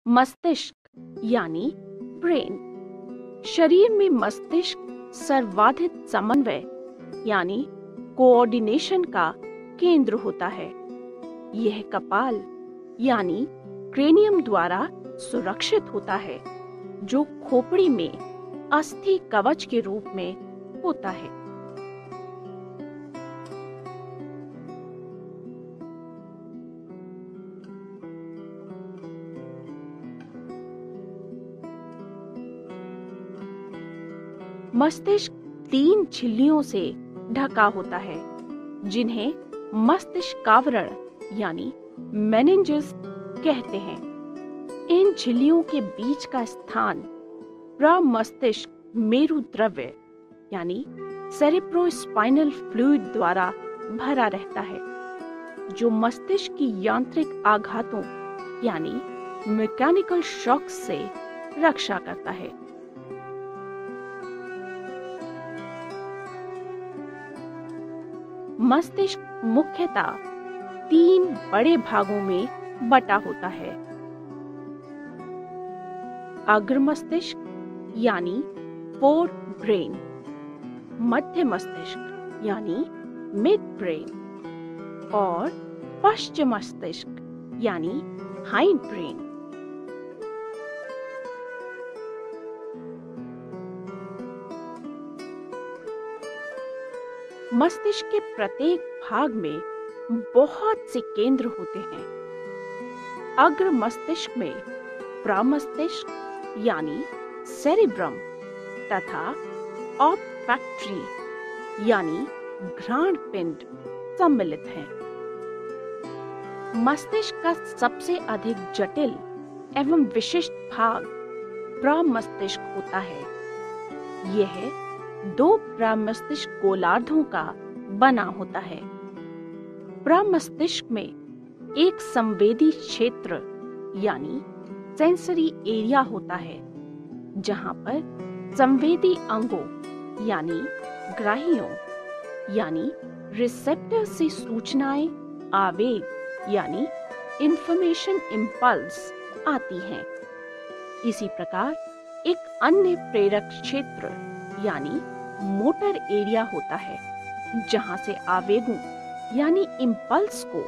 मस्तिष्क यानी ब्रेन। शरीर में मस्तिष्क सर्वाधिक समन्वय यानी कोऑर्डिनेशन का केंद्र होता है। यह कपाल यानी क्रेनियम द्वारा सुरक्षित होता है, जो खोपड़ी में अस्थि कवच के रूप में होता है। मस्तिष्क 3 झिल्लियों से ढका होता है, जिन्हें मस्तिष्कावरण यानी मेनिंजेस कहते हैं। इन झिल्लियों के बीच का स्थान प्रमस्तिष्क मेरु द्रव्य यानी सेरेब्रोस्पाइनल फ्लूइड द्वारा भरा रहता है, जो मस्तिष्क की यांत्रिक आघातों यानी मैकेनिकल शॉक से रक्षा करता है। मस्तिष्क मुख्यतः 3 बड़े भागों में बटा होता है। अग्र मस्तिष्क यानी फोर ब्रेन, मध्य मस्तिष्क यानी मिड ब्रेन और पश्च मस्तिष्क यानी हाइंड ब्रेन। मस्तिष्क के प्रत्येक भाग में बहुत से केंद्र होते हैं। अग्र मस्तिष्क में प्रमस्तिष्क यानी सेरिब्रम तथा ऑल्फैक्टरी यानी घ्राण पिंड सम्मिलित हैं। मस्तिष्क का सबसे अधिक जटिल एवं विशिष्ट भाग प्रमस्तिष्क होता है। यह 2 प्रमस्तिष्क गोलार्धों का बना होता है। प्रमस्तिष्क में एक संवेदी क्षेत्र यानी सेंसरी एरिया होता है, जहां पर संवेदी अंगों यानी ग्राहियों यानी रिसेप्टर से सूचनाएं, आवेग यानी इंफॉर्मेशन इंपल्स आती हैं। इसी प्रकार एक अन्य प्रेरक क्षेत्र यानी मोटर एरिया होता है, जहां से आवेगों यानी इंपल्स को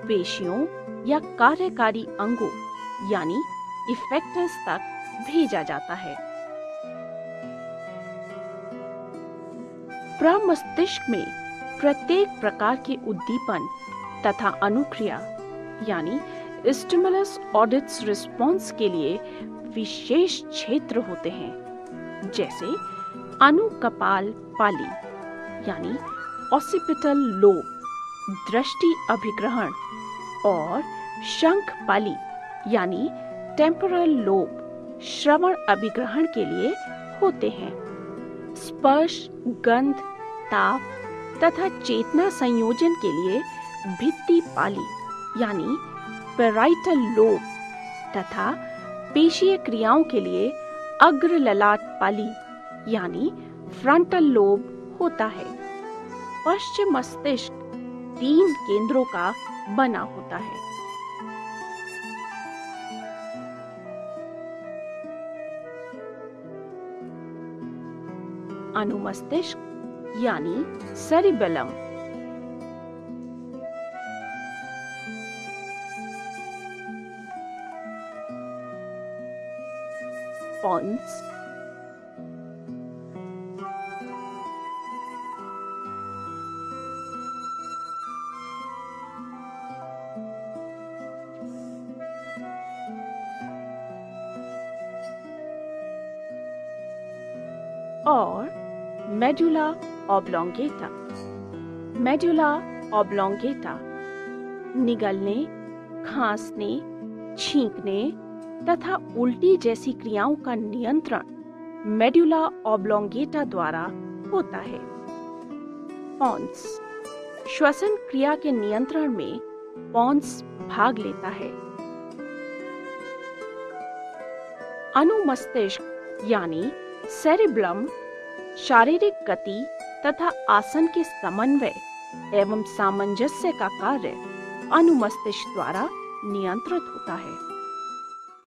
पेशियों या कार्यकारी अंगों यानी इफेक्टर्स तक भेजा जाता है। प्रमस्तिष्क में प्रत्येक प्रकार के उद्दीपन तथा अनुक्रिया यानी स्टिमुलस ऑडिट्स रिस्पॉन्स के लिए विशेष क्षेत्र होते हैं, जैसे अनुकपाल पाली यानी ऑसिपिटल लोब दृष्टि अभिग्रहण और शंख पाली यानी टेम्पोरल लोब श्रवण अभिग्रहण के लिए होते हैं। स्पर्श, गंध, ताप तथा चेतना संयोजन के लिए भित्ति पाली यानी पैराइटल लोब तथा पेशीय क्रियाओं के लिए अग्र ललाट पाली यानी फ्रंटल लोब होता है। पश्चिम मस्तिष्क 3 केंद्रों का बना होता है। अनुमस्तिष्क यानी सेरिबेलम, पोन्स, और मेडुला ऑब्लोंगेटा। मेडुला ऑब्लोंगेटा निगलने, खांसने, छींकने तथा उल्टी जैसी क्रियाओं का नियंत्रण मेडुला ऑब्लोंगेटा द्वारा होता है। पोन्स श्वसन क्रिया के नियंत्रण में पोन्स भाग लेता है। अनुमस्तिष्क यानी सेरिब्रम शारीरिक गति तथा आसन के समन्वय एवं सामंजस्य का कार्य अनुमस्तिष्क द्वारा नियंत्रित होता है।